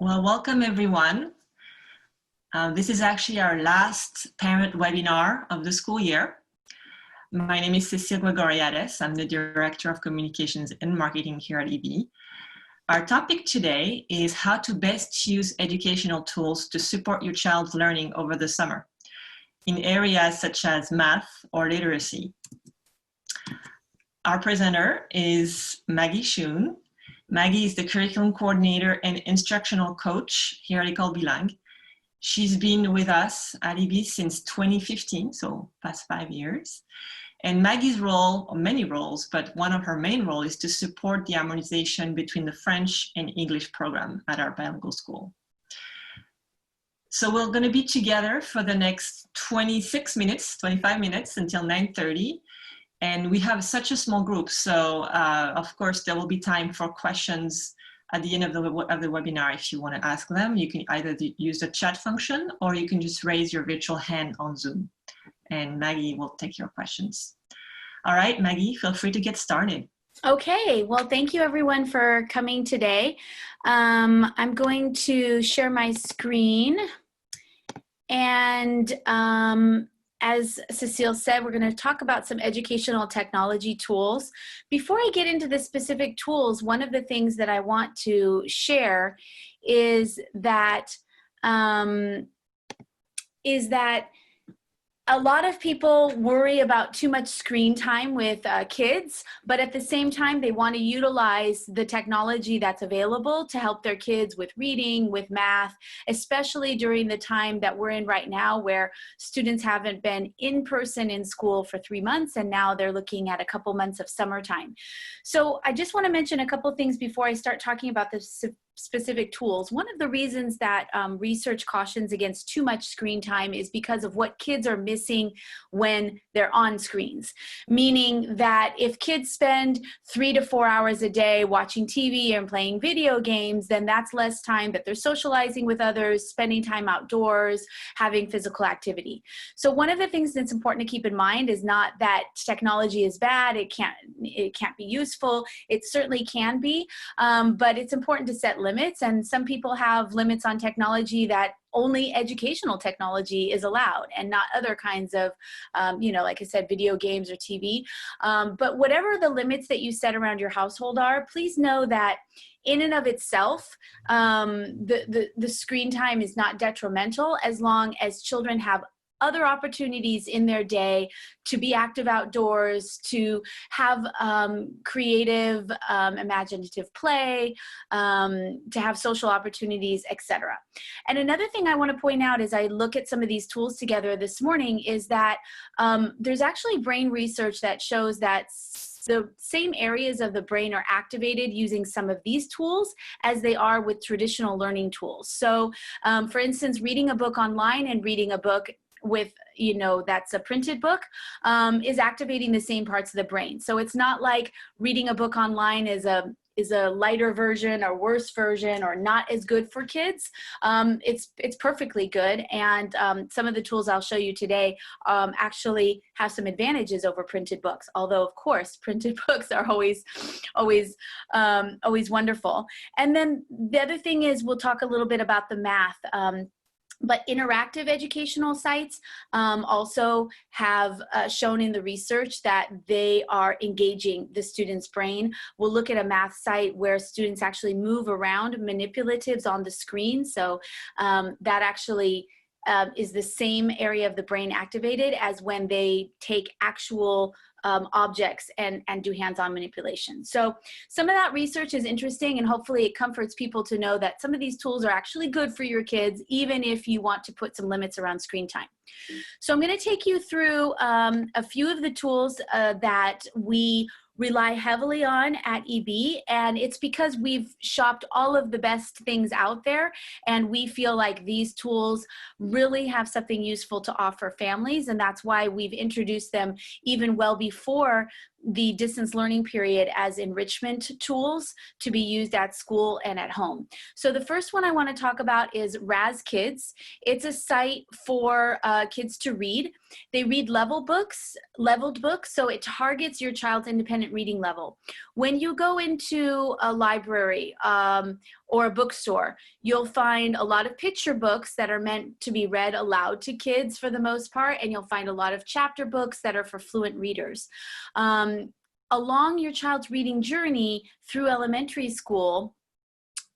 Well, welcome everyone. This is actually our last parent webinar of the school year. My name is Cecile Gregoriades. I'm the Director of Communications and Marketing here at EB. Our topic today is how to best use educational tools to support your child's learning over the summer in areas such as math or literacy. Our presenter is Maggie Schoon. Maggie is the curriculum coordinator and instructional coach here at Ecole Bilingue. She's been with us at EB since 2015, so past 5 years. And Maggie's role, or many roles, but one of her main roles is to support the harmonization between the French and English program at our bilingual school. So we're going to be together for the next 25 minutes until 9:30. And we have such a small group, so of course there will be time for questions at the end of the webinar if you want to ask them. You can either use the chat function or you can just raise your virtual hand on Zoom and Maggie will take your questions. All right, Maggie, feel free to get started. Okay, well, thank you everyone for coming today. I'm going to share my screen and as Cecile said, we're going to talk about some educational technology tools. Before I get into the specific tools, one of the things that I want to share is that a lot of people worry about too much screen time with kids, but at the same time, they want to utilize the technology that's available to help their kids with reading, with math, especially during the time that we're in right now where students haven't been in person in school for 3 months and now they're looking at a couple months of summertime. So I just want to mention a couple things before I start talking about the specific tools. One of the reasons that research cautions against too much screen time is because of what kids are missing when they're on screens. Meaning that if kids spend 3 to 4 hours a day watching TV and playing video games, then that's less time that they're socializing with others, spending time outdoors, having physical activity. So one of the things that's important to keep in mind is not that technology is bad, it can't be useful. It certainly can be, but it's important to set limits, and some people have limits on technology that only educational technology is allowed and not other kinds of, like I said, video games or TV. But whatever the limits that you set around your household are, please know that in and of itself, the screen time is not detrimental as long as children have other opportunities in their day to be active outdoors, to have creative, imaginative play, to have social opportunities, etc. And another thing I want to point out as I look at some of these tools together this morning is that there's actually brain research that shows that the same areas of the brain are activated using some of these tools as they are with traditional learning tools. So for instance, reading a book online and reading a book with, that's a printed book, is activating the same parts of the brain. So it's not like reading a book online is a lighter version or worse version or not as good for kids. It's perfectly good. And some of the tools I'll show you today actually have some advantages over printed books. Although of course, printed books are always wonderful. And then the other thing is we'll talk a little bit about the math. But interactive educational sites also have shown in the research that they are engaging the student's brain. We'll look at a math site where students actually move around manipulatives on the screen. So that actually is the same area of the brain activated as when they take actual objects and do hands-on manipulation. So some of that research is interesting, and hopefully it comforts people to know that some of these tools are actually good for your kids, even if you want to put some limits around screen time. So I'm going to take you through a few of the tools that we rely heavily on at EB, and it's because we've shopped all of the best things out there and we feel like these tools really have something useful to offer families, and that's why we've introduced them even well before the distance learning period as enrichment tools to be used at school and at home. So the first one I want to talk about is RAsKids. It's a site for kids to read. They read leveled books, so it targets your child's independent reading level. When you go into a library or a bookstore, you'll find a lot of picture books that are meant to be read aloud to kids for the most part, and you'll find a lot of chapter books that are for fluent readers. Along your child's reading journey through elementary school,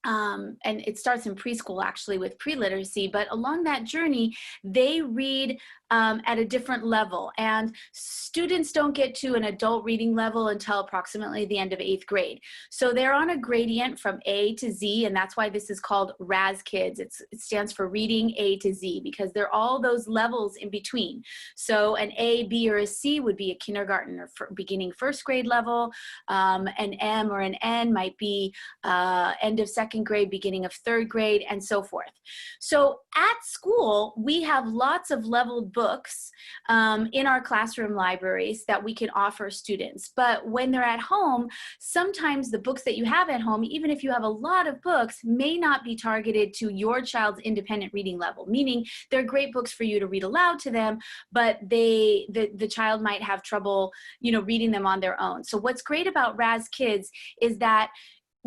and it starts in preschool actually with pre-literacy, but along that journey, they read at a different level. And students don't get to an adult reading level until approximately the end of 8th grade. So they're on a gradient from A to Z, and that's why this is called RAsKids. It stands for Reading A to Z, because they're all those levels in between. So an A, B, or a C would be a kindergarten or beginning 1st grade level. An M or an N might be end of 2nd grade, beginning of 3rd grade, and so forth. So at school, we have lots of leveled books in our classroom libraries that we can offer students. But when they're at home, sometimes the books that you have at home, even if you have a lot of books, may not be targeted to your child's independent reading level, meaning they're great books for you to read aloud to them, but the child might have trouble, reading them on their own. So what's great about RAsKids is that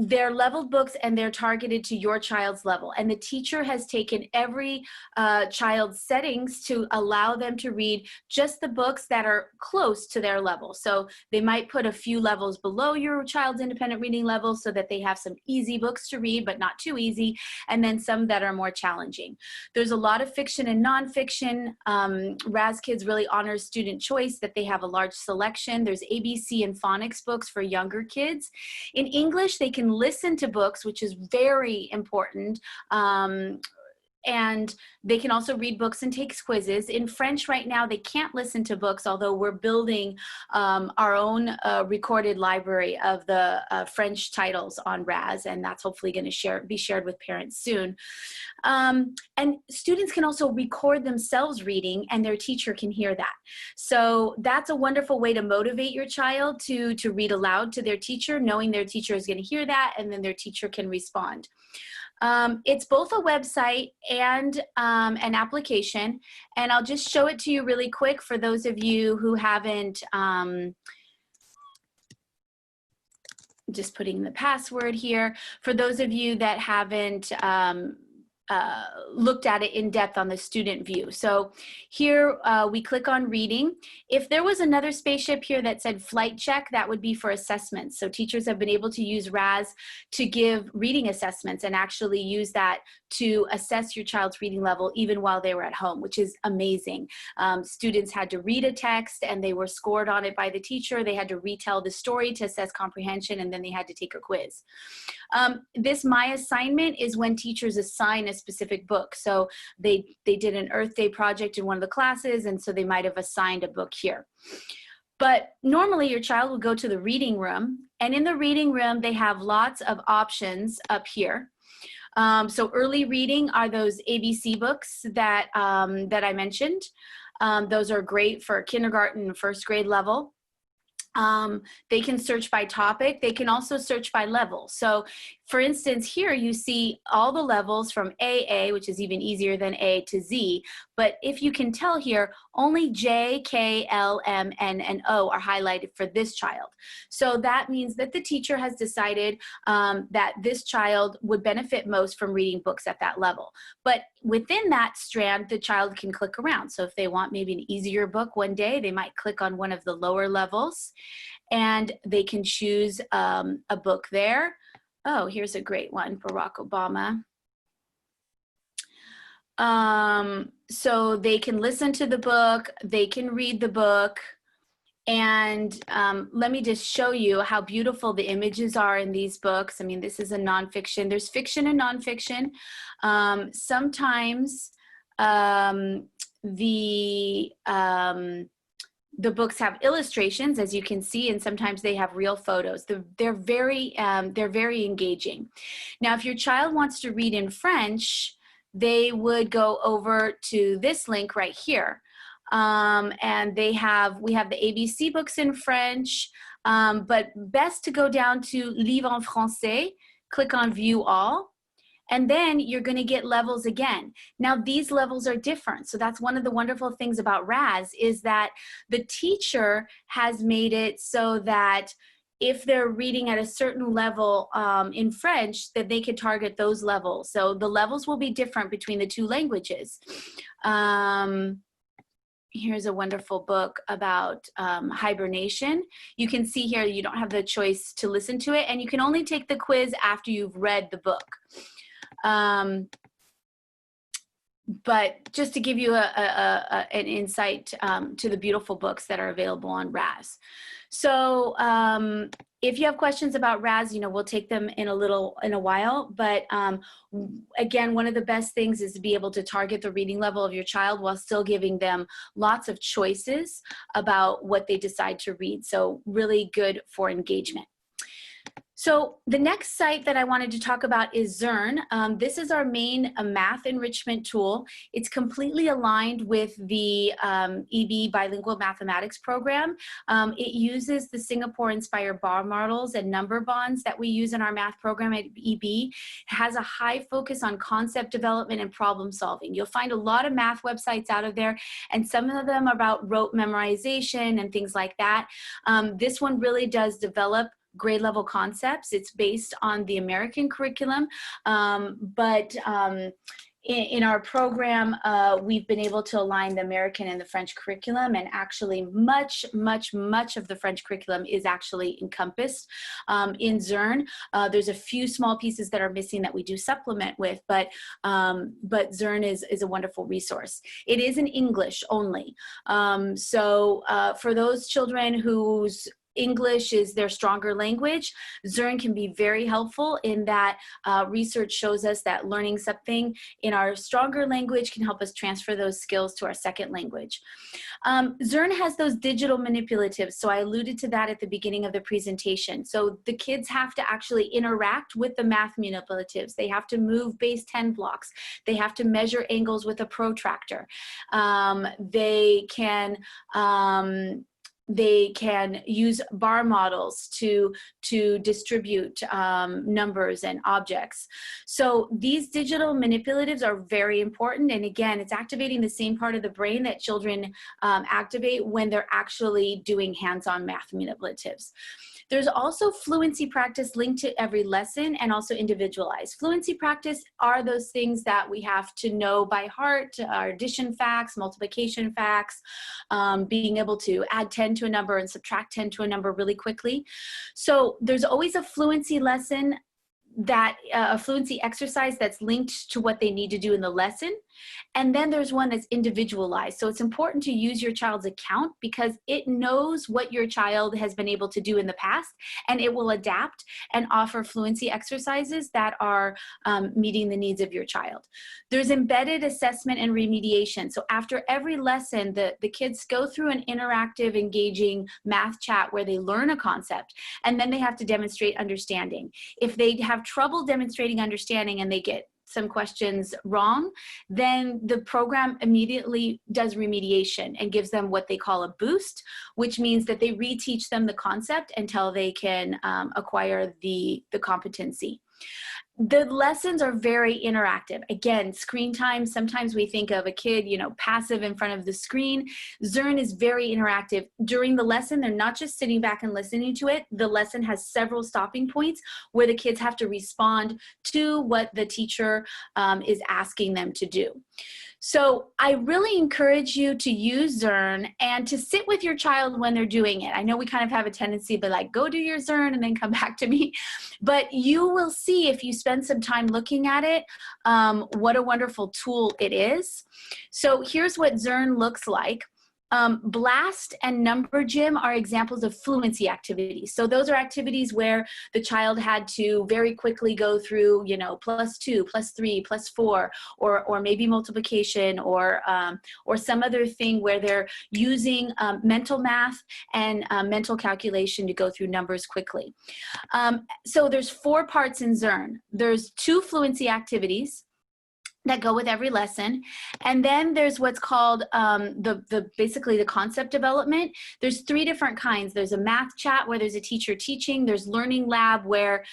they're leveled books and they're targeted to your child's level. And the teacher has taken every child's settings to allow them to read just the books that are close to their level. So they might put a few levels below your child's independent reading level so that they have some easy books to read, but not too easy, and then some that are more challenging. There's a lot of fiction and nonfiction. RAsKids really honors student choice, that they have a large selection. There's ABC and phonics books for younger kids. In English, they can listen to books, which is very important. And they can also read books and take quizzes. In French right now, they can't listen to books, although we're building our own recorded library of the French titles on RAS, and that's hopefully going to be shared with parents soon. And students can also record themselves reading, and their teacher can hear that. So that's a wonderful way to motivate your child to read aloud to their teacher, knowing their teacher is going to hear that, and then their teacher can respond. It's both a website and an application, and I'll just show it to you really quick for those of you who haven't, just putting the password here, for those of you that haven't looked at it in depth on the student view. So here we click on reading. If there was another spaceship here that said flight check, that would be for assessments. So teachers have been able to use RAS to give reading assessments and actually use that to assess your child's reading level even while they were at home, which is amazing. Students had to read a text and they were scored on it by the teacher. They had to retell the story to assess comprehension, and then they had to take a quiz. This My Assignment is when teachers assign a specific book. So they did an Earth Day project in one of the classes, and so they might have assigned a book here. But normally your child would go to the reading room, and in the reading room they have lots of options up here. So early reading are those ABC books that, that I mentioned. Those are great for kindergarten and 1st grade level. They can search by topic. They can also search by level. So for instance, here you see all the levels from AA, which is even easier than A, to Z. But if you can tell here, only J, K, L, M, N, and O are highlighted for this child. So that means that the teacher has decided that this child would benefit most from reading books at that level. But within that strand, the child can click around. So if they want maybe an easier book one day, they might click on one of the lower levels, and they can choose a book there. Oh, here's a great one, Barack Obama. So they can listen to the book, they can read the book, and let me just show you how beautiful the images are in these books. I mean, this is a nonfiction. There's fiction and nonfiction. Sometimes the books have illustrations, as you can see, and sometimes they have real photos. They're very engaging. Now, if your child wants to read in French, they would go over to this link right here. And we have the ABC books in French, but best to go down to Livre en Français, click on View All, and then you're going to get levels again. Now, these levels are different. So that's one of the wonderful things about RAS, is that the teacher has made it so that if they're reading at a certain level in French, that they could target those levels. So the levels will be different between the two languages. Here's a wonderful book about hibernation. You can see here you don't have the choice to listen to it, and you can only take the quiz after you've read the book. But just to give you an insight to the beautiful books that are available on RAS. So if you have questions about RAS, we'll take them in a while. But again, one of the best things is to be able to target the reading level of your child while still giving them lots of choices about what they decide to read. So really good for engagement. So the next site that I wanted to talk about is Zearn. This is our main math enrichment tool. It's completely aligned with the EB Bilingual Mathematics program. It uses the Singapore-inspired bar models and number bonds that we use in our math program at EB. It has a high focus on concept development and problem solving. You'll find a lot of math websites out of there, and some of them are about rote memorization and things like that. This one really does develop grade level concepts. It's based on the American curriculum, but in our program, we've been able to align the American and the French curriculum, and actually much of the French curriculum is actually encompassed in Zearn. There's a few small pieces that are missing that we do supplement with, but Zearn is a wonderful resource. It is in English only. So for those children whose English is their stronger language, Zearn can be very helpful in that research shows us that learning something in our stronger language can help us transfer those skills to our second language. Zearn has those digital manipulatives, so I alluded to that at the beginning of the presentation. So the kids have to actually interact with the math manipulatives. They have to move base 10 blocks. They have to measure angles with a protractor. They can use bar models to distribute numbers and objects. So these digital manipulatives are very important. And again, it's activating the same part of the brain that children activate when they're actually doing hands-on math manipulatives. There's also fluency practice linked to every lesson and also individualized. Fluency practice are those things that we have to know by heart, our addition facts, multiplication facts, being able to add 10 to a number and subtract 10 to a number really quickly. So there's always a fluency lesson a fluency exercise that's linked to what they need to do in the lesson. And then there's one that's individualized. So it's important to use your child's account because it knows what your child has been able to do in the past, and it will adapt and offer fluency exercises that are meeting the needs of your child. There's embedded assessment and remediation. So after every lesson, the kids go through an interactive, engaging math chat where they learn a concept, and then they have to demonstrate understanding. If they have trouble demonstrating understanding and they get some questions wrong, then the program immediately does remediation and gives them what they call a boost, which means that they reteach them the concept until they can acquire the competency. The lessons are very interactive. Again, screen time, sometimes we think of a kid, passive in front of the screen. Zearn is very interactive. During the lesson, they're not just sitting back and listening to it. The lesson has several stopping points where the kids have to respond to what the teacher is asking them to do. So I really encourage you to use Zearn and to sit with your child when they're doing it. I know we kind of have a tendency to be like, go do your Zearn and then come back to me. But you will see if you spend some time looking at it, what a wonderful tool it is. So here's what Zearn looks like. Blast and Number Gym are examples of fluency activities. So those are activities where the child had to very quickly go through, +2, +3, +4, or maybe multiplication or some other thing where they're using mental math and mental calculation to go through numbers quickly. So there's 4 parts in Zearn. There's 2 fluency activities. that go with every lesson. And then there's what's called basically the concept development. There's 3 different kinds. There's a math chat where there's a teacher teaching. There's learning lab where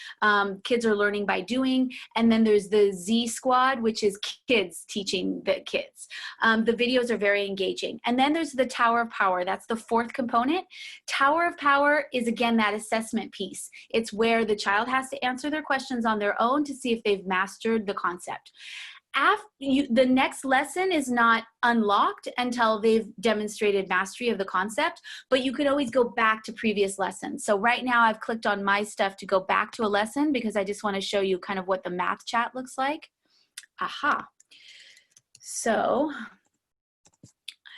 kids are learning by doing. And then there's the Z squad, which is kids teaching the kids. The videos are very engaging. And then there's the Tower of Power. That's the 4th component. Tower of Power is, again, that assessment piece. It's where the child has to answer their questions on their own to see if they've mastered the concept. The next lesson is not unlocked until they've demonstrated mastery of the concept, but you can always go back to previous lessons. So right now I've clicked on my stuff to go back to a lesson because I just want to show you kind of what the math chat looks like. Aha. So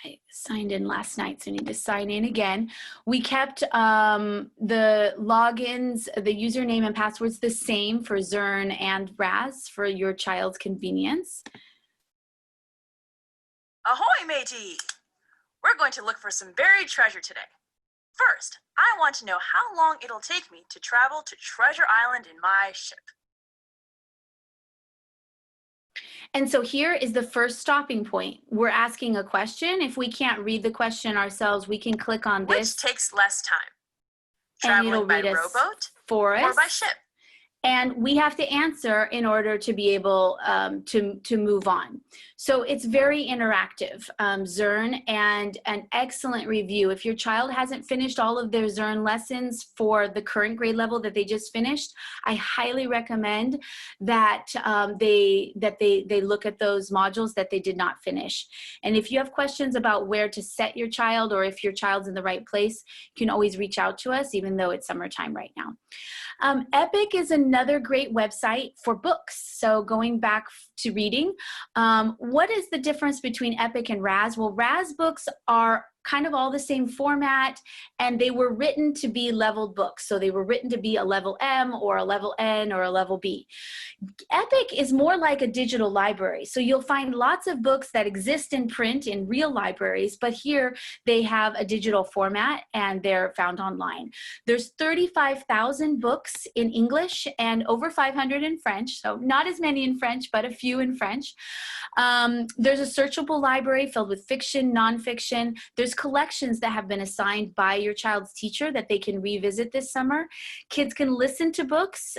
I signed in last night, so I need to sign in again. We kept the logins, the username and passwords the same for Zern and Raz for your child's convenience. Ahoy, matey! We're going to look for some buried treasure today. First, I want to know how long it'll take me to travel to Treasure Island in my ship. And so here is the first stopping point. We're asking a question. If we can't read the question ourselves, we can click on this. Which takes less time? And it'll Traveling by read us rowboat for us. or by ship? And we have to answer in order to be able to move on. So it's very interactive, Zern, and an excellent review. If your child hasn't finished all of their Zern lessons for the current grade level that they just finished, I highly recommend that they look at those modules that they did not finish. And if you have questions about where to set your child or if your child's in the right place, you can always reach out to us, even though it's summertime right now. Epic is another great website for books. So going back to reading, what is the difference between Epic and Raz? Well, Raz books are kind of all the same format, and they were written to be leveled books. So they were written to be a level M or a level N or a level B. Epic is more like a digital library. So you'll find lots of books that exist in print in real libraries, but here they have a digital format and they're found online. There's 35,000 books in English and over 500 in French. So not as many in French, but a few in French. There's a searchable library filled with fiction, nonfiction. There's collections that have been assigned by your child's teacher that they can revisit this summer. Kids can listen to books,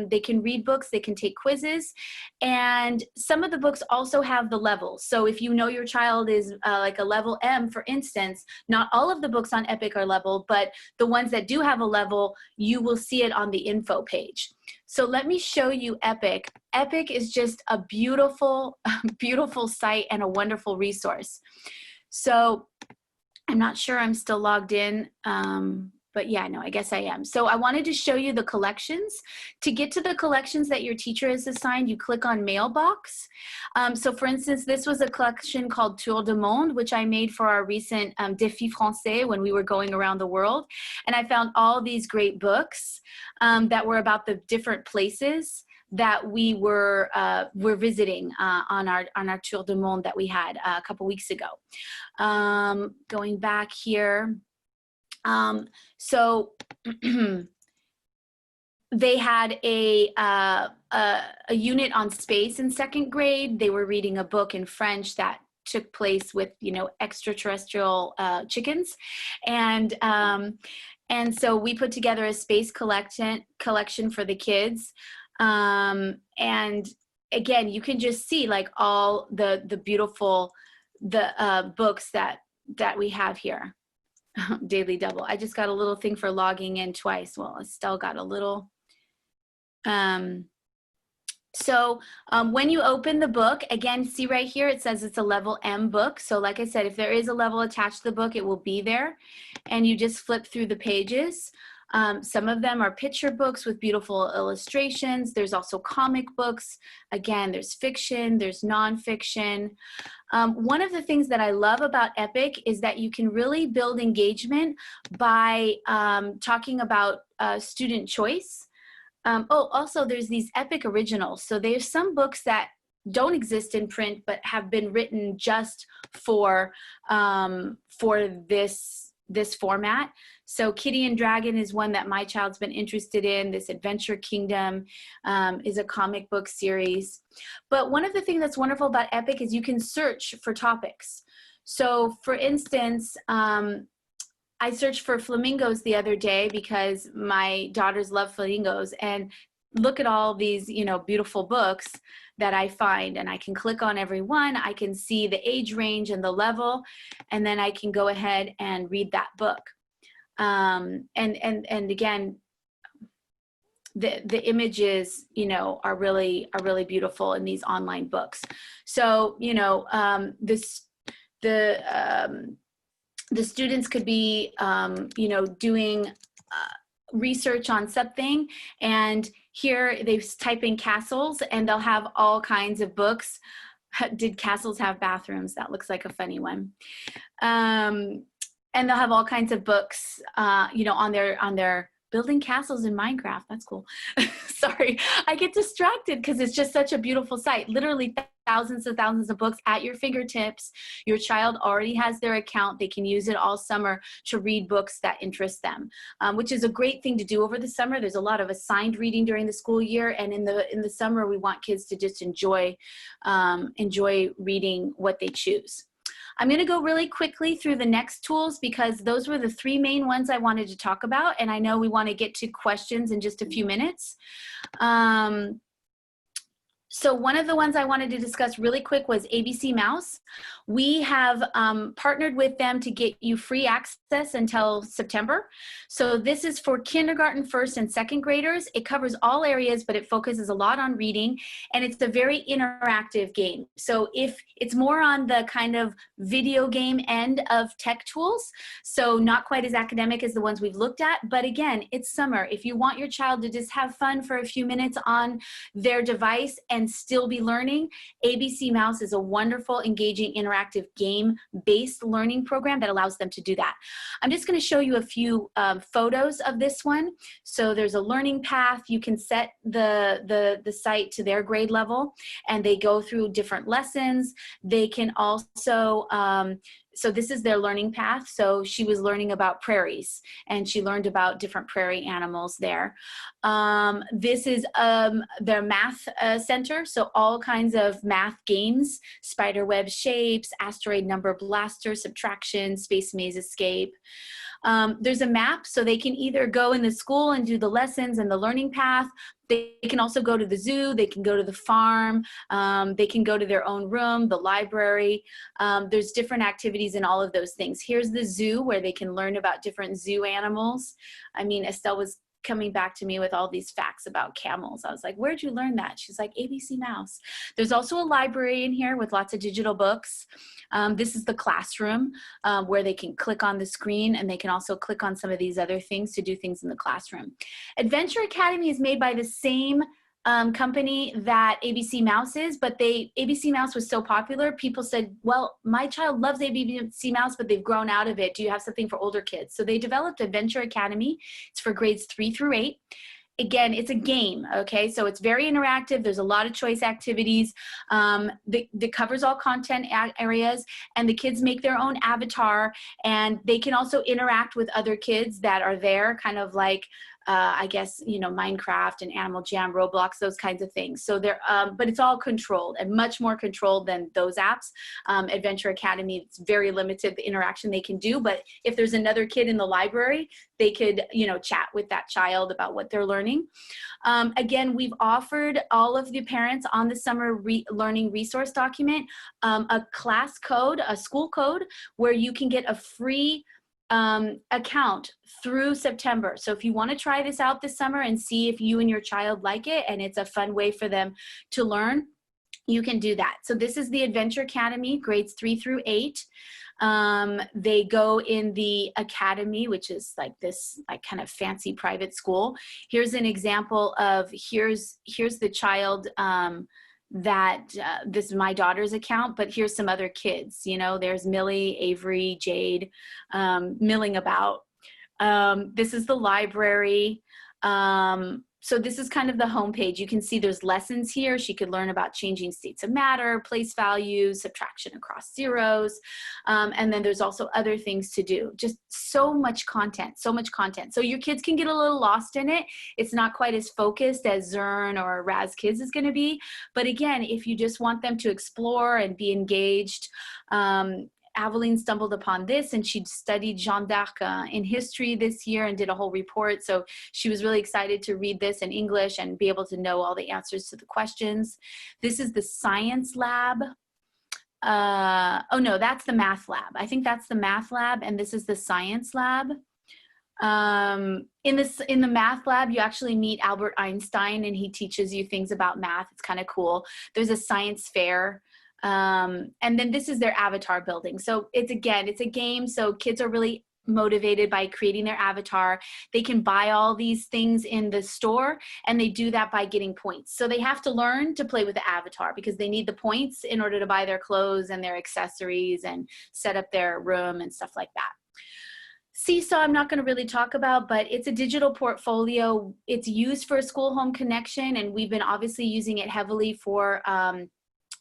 they can read books, they can take quizzes, and some of the books also have the levels. So if you know your child is like a level M, for instance, not all of the books on Epic are leveled, but the ones that do have a level, you will see it on the info page. So let me show you Epic. Epic is just a beautiful, beautiful site and a wonderful resource. So I'm not sure I'm still logged in, but yeah, no, I guess I am. So I wanted to show you the collections. To get to the collections that your teacher has assigned, you click on Mailbox. So for instance, this was a collection called Tour du Monde, which I made for our recent Défi Français when we were going around the world. And I found all these great books that were about the different places that we were visiting on our Tour du Monde that we had a couple weeks ago. Going back here, so they had a unit on space in 2nd grade. They were reading a book in French that took place with, you know, extraterrestrial chickens, and so we put together a space collection for the kids. And again, you can just see like all the beautiful books that we have here. Daily Double. I just got a little thing for logging in twice. Well, I still got a little. So when you open the book, again, see right here, it says it's a level M book. So like I said, if there is a level attached to the book, it will be there. And you just flip through the pages. Some of them are picture books with beautiful illustrations. There's also comic books. Again, there's fiction, there's nonfiction. One of the things that I love about Epic is that you can really build engagement by talking about student choice. Also, there's these Epic originals. So there's some books that don't exist in print but have been written just for this this format. So Kitty and Dragon is one that my child's been interested in. This Adventure Kingdom is a comic book series. But one of the things that's wonderful about Epic is you can search for topics. So for instance, I searched for flamingos the other day because my daughters love flamingos, and look at all these, you know, beautiful books that I find, and I can click on every one. I can see the age range and the level, and then I can go ahead and read that book. And again, the images, you know, are really beautiful in these online books. So, you know, the students could be, you know, doing research on something, and here they type in castles and they'll have all kinds of books. Did castles have bathrooms? That looks like a funny one. And they'll have all kinds of books, you know, on their building castles in Minecraft. That's cool. Sorry, I get distracted because it's just such a beautiful site. Literally thousands and thousands of books at your fingertips. Your child already has their account. They can use it all summer to read books that interest them, which is a great thing to do over the summer. There's a lot of assigned reading during the school year, and in the summer we want kids to just enjoy reading what they choose. I'm going to go really quickly through the next tools because those were the three main ones I wanted to talk about, and I know we want to get to questions in just a few minutes. So one of the ones I wanted to discuss really quick was ABC Mouse. We have partnered with them to get you free access until September. So this is for kindergarten, first and second graders. It covers all areas, but it focuses a lot on reading, and it's a very interactive game. So if it's more on the kind of video game end of tech tools, so not quite as academic as the ones we've looked at, but again, it's summer. If you want your child to just have fun for a few minutes on their device and still be learning, ABC Mouse is a wonderful, engaging, interactive game-based learning program that allows them to do that. I'm just going to show you a few photos of this one. So there's a learning path. You can set the site to their grade level, and they go through different lessons. They can also so this is their learning path. So she was learning about prairies, and she learned about different prairie animals there. This is their math center. So all kinds of math games, spiderweb shapes, asteroid number blaster, subtraction, space maze escape. There's a map, so they can either go in the school and do the lessons and the learning path. They can also go to the zoo, they can go to the farm, they can go to their own room, the library. There's different activities in all of those things. Here's the zoo where they can learn about different zoo animals. I mean, Estelle was coming back to me with all these facts about camels. I was like, where'd you learn that? She's like, ABC Mouse. There's also a library in here with lots of digital books. This is the classroom where they can click on the screen, and they can also click on some of these other things to do things in the classroom. Adventure Academy is made by the same company that ABC Mouse is, but ABC Mouse was so popular, people said, well, my child loves ABC Mouse, but they've grown out of it. Do you have something for older kids? So they developed Adventure Academy. It's for grades 3 through 8. Again, it's a game, okay? So it's very interactive. There's a lot of choice activities that covers all content areas, and the kids make their own avatar, and they can also interact with other kids that are there, kind of like I guess, you know, Minecraft and Animal Jam, Roblox, those kinds of things. So they're, but it's all controlled, and much more controlled than those apps. Adventure Academy, it's very limited the interaction they can do, but if there's another kid in the library, they could, you know, chat with that child about what they're learning. Again, we've offered all of the parents on the summer learning resource document a class code, a school code, where you can get a free account through September. So if you want to try this out this summer and see if you and your child like it, and it's a fun way for them to learn, you can do that. So this is the Adventure Academy, grades 3 through 8. They go in the academy, which is like this like kind of fancy private school. Here's an example of, here's the child this is my daughter's account, but here's some other kids. You know, there's Millie, Avery, Jade, milling about. This is the library. So this is kind of the homepage. You can see there's lessons here. She could learn about changing states of matter, place values, subtraction across zeros. And then there's also other things to do. Just so much content, so much content. So your kids can get a little lost in it. It's not quite as focused as Zern or RAsKids is going to be. But again, if you just want them to explore and be engaged, Aveline stumbled upon this, and she'd studied Jeanne d'Arc in history this year and did a whole report. So she was really excited to read this in English and be able to know all the answers to the questions. This is the science lab. Oh no, that's the math lab. I think that's the math lab, and this is the science lab. In the math lab, you actually meet Albert Einstein, and he teaches you things about math. It's kind of cool. There's a science fair. And then this is their avatar building. So it's a game. So kids are really motivated by creating their avatar. They can buy all these things in the store, and they do that by getting points. So they have to learn to play with the avatar because they need the points in order to buy their clothes and their accessories and set up their room and stuff like that. Seesaw, I'm not going to really talk about, but it's a digital portfolio. It's used for school home connection, and we've been obviously using it heavily for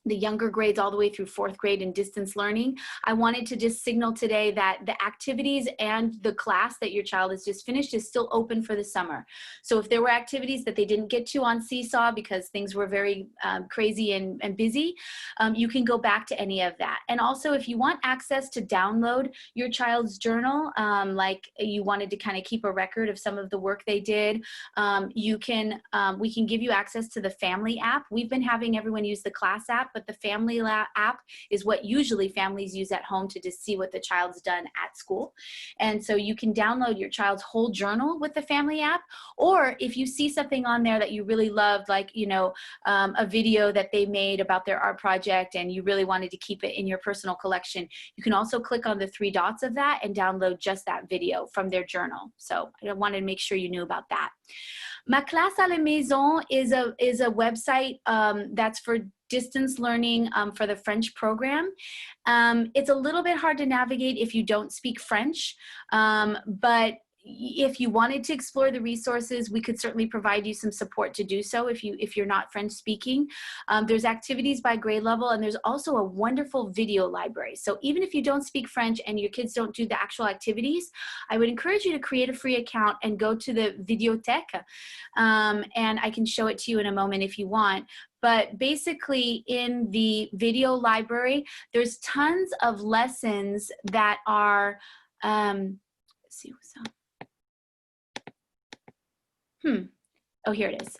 the younger grades all the way through 4th grade in distance learning. I wanted to just signal today that the activities and the class that your child has just finished is still open for the summer. So if there were activities that they didn't get to on Seesaw because things were very crazy and busy, you can go back to any of that. And also if you want access to download your child's journal, like you wanted to kind of keep a record of some of the work they did, we can give you access to the family app. We've been having everyone use the class app, but the family app is what usually families use at home to just see what the child's done at school. And so you can download your child's whole journal with the family app, or if you see something on there that you really loved, like, you know, a video that they made about their art project and you really wanted to keep it in your personal collection, you can also click on the 3 dots of that and download just that video from their journal. So I wanted to make sure you knew about that. Ma classe à la maison is a website that's for distance learning for the French program. It's a little bit hard to navigate if you don't speak French, but if you wanted to explore the resources, we could certainly provide you some support to do so if you're not French speaking. There's activities by grade level, and there's also a wonderful video library. So even if you don't speak French and your kids don't do the actual activities, I would encourage you to create a free account and go to the Videothèque, and I can show it to you in a moment if you want. But basically in the video library, there's tons of lessons that are, let's see what's up. Oh, here it is.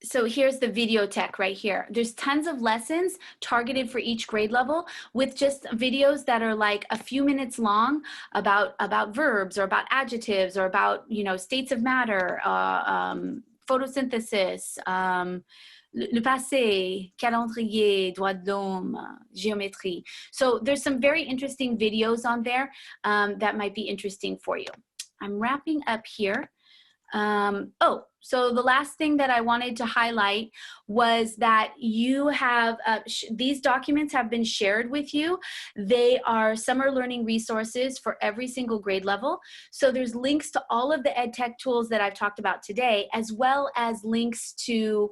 So here's the Videothèque right here. There's tons of lessons targeted for each grade level with just videos that are like a few minutes long about verbs or about adjectives or about, you know, states of matter, photosynthesis, le passé, calendrier, droit de l'homme, géométrie. So there's some very interesting videos on there that might be interesting for you. I'm wrapping up here. So the last thing that I wanted to highlight was that you have, these documents have been shared with you. They are summer learning resources for every single grade level. So there's links to all of the EdTech tools that I've talked about today, as well as links to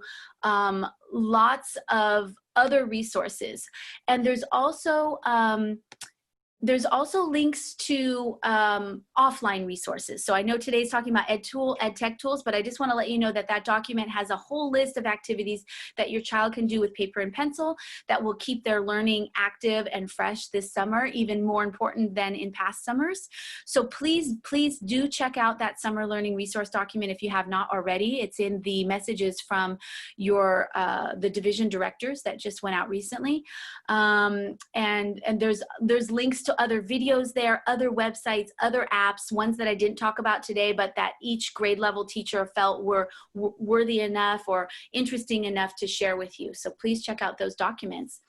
lots of other resources. And there's also links to offline resources. So I know today's talking about EdTech tools, but I just want to let you know that that document has a whole list of activities that your child can do with paper and pencil that will keep their learning active and fresh this summer, even more important than in past summers. So please do check out that summer learning resource document if you have not already. It's in the messages from your the division directors that just went out recently. And there's links to other videos there, other websites, other apps, ones that I didn't talk about today, but that each grade level teacher felt were worthy enough or interesting enough to share with you. So please check out those documents.